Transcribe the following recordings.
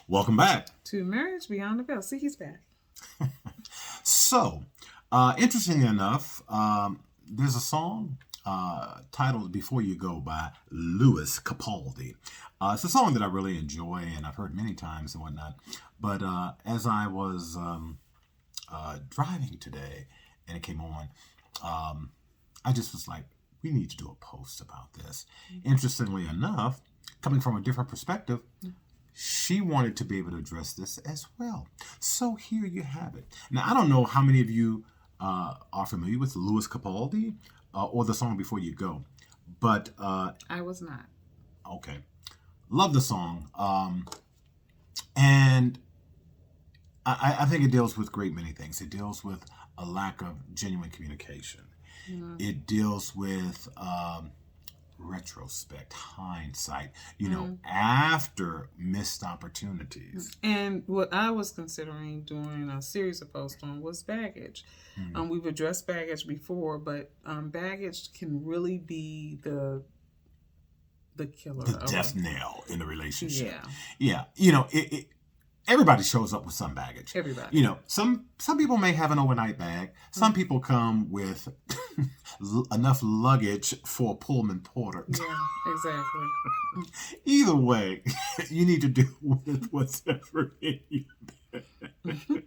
Welcome back. To Marriage Beyond the Veil. See, he's back. So, interestingly enough, there's a song titled Before You Go by Louis Capaldi. It's a song that I really enjoy and I've heard many times and whatnot. But as I was driving today and it came on, I just was like, we need to do a post about this. Interestingly enough, coming from a different perspective, she wanted to be able to address this as well. So here you have it. Now, I don't know how many of you are familiar with Louis Capaldi or the song Before You Go, but I was not. okay, love the song, and I think it deals with great many things. It deals with a lack of genuine communication. It deals with retrospect, hindsight, after missed opportunities. And what I was considering doing a series of posts on was baggage. We've addressed baggage before, but baggage can really be the killer. The death nail in the relationship. Yeah. Yeah. Everybody shows up with some baggage. Everybody. Some people may have an overnight bag. Some people come with enough luggage for a Pullman porter. Yeah, exactly. Either way, you need to deal with whatever in your bag.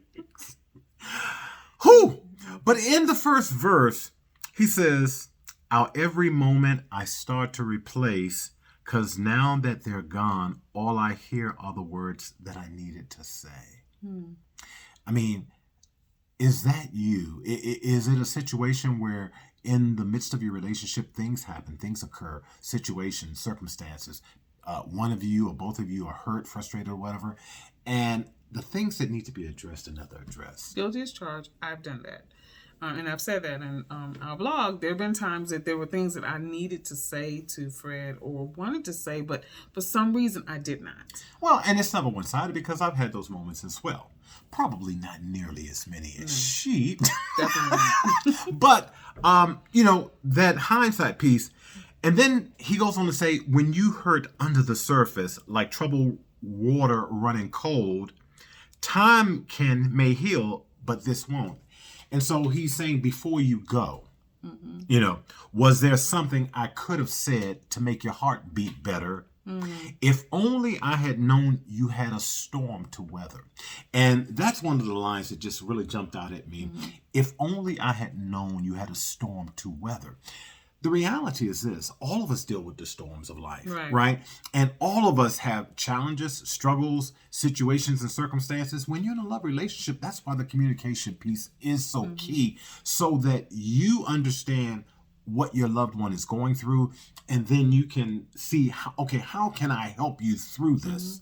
Whew! But in the first verse, he says, "Our every moment I start to replace, 'cause now that they're gone, all I hear are the words that I needed to say." I mean, is that you? Is it a situation where in the midst of your relationship, things happen, things occur, situations, circumstances, one of you or both of you are hurt, frustrated, or whatever, and the things that need to be addressed are never addressed? Guilty as charged. I've done that. And I've said that in our blog. There have been times that there were things that I needed to say to Fred or wanted to say, but for some reason I did not. Well, and it's never one-sided because I've had those moments as well. Probably not nearly as many as she. Definitely not. But, that hindsight piece. And then he goes on to say, when you hurt under the surface, like troubled water running cold, time may heal, but this won't. And so he's saying, before you go, was there something I could have said to make your heart beat better? If only I had known you had a storm to weather. And that's one of the lines that just really jumped out at me. If only I had known you had a storm to weather. The reality is this: all of us deal with the storms of life, right? And all of us have challenges, struggles, situations, and circumstances. When you're in a love relationship, that's why the communication piece is so key, so that you understand what your loved one is going through, and then you can see, how can I help you through this?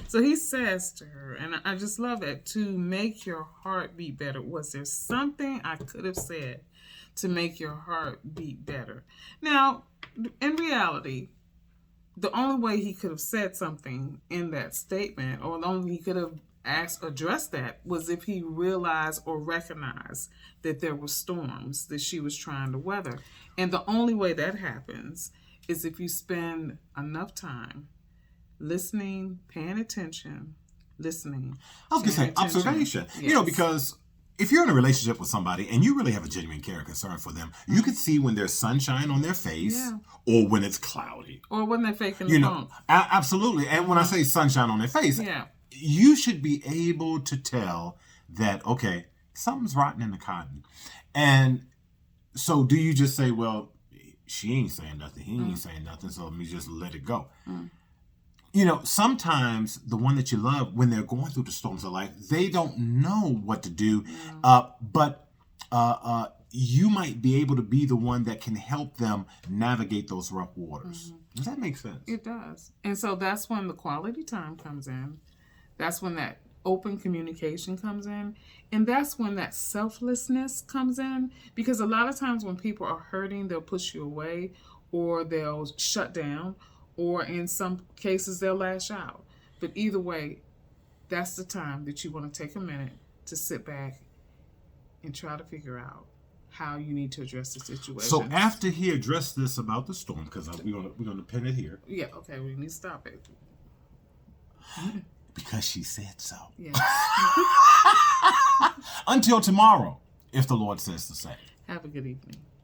So he says to her, and I just love that, to make your heart beat better. Was there something I could have said to make your heart beat better? Now, in reality, the only way he could have said something in that statement, or the only way he could have addressed that, was if he realized or recognized that there were storms that she was trying to weather. And the only way that happens is if you spend enough time listening, paying attention, listening. I was going to say observation. Yes. Because if you're in a relationship with somebody and you really have a genuine care and concern for them, you can see when there's sunshine on their face or when it's cloudy. Or when they're faking the funk. Absolutely. And when I say sunshine on their face, you should be able to tell that, okay, something's rotten in the cotton. And so do you just say, well, she ain't saying nothing, he ain't saying nothing, so let me just let it go? Sometimes the one that you love, when they're going through the storms of life, they don't know what to do. But you might be able to be the one that can help them navigate those rough waters. Does that make sense? It does. And so that's when the quality time comes in. That's when that open communication comes in. And that's when that selflessness comes in. Because a lot of times when people are hurting, they'll push you away, or they'll shut down, or in some cases they'll lash out. But either way, that's the time that you want to take a minute to sit back and try to figure out how you need to address the situation. So after he addressed this about the storm, because we're gonna pin it here. Yeah, okay, we need to stop it. because she said so. Yes. Until tomorrow, if the Lord says the same. Have a good evening.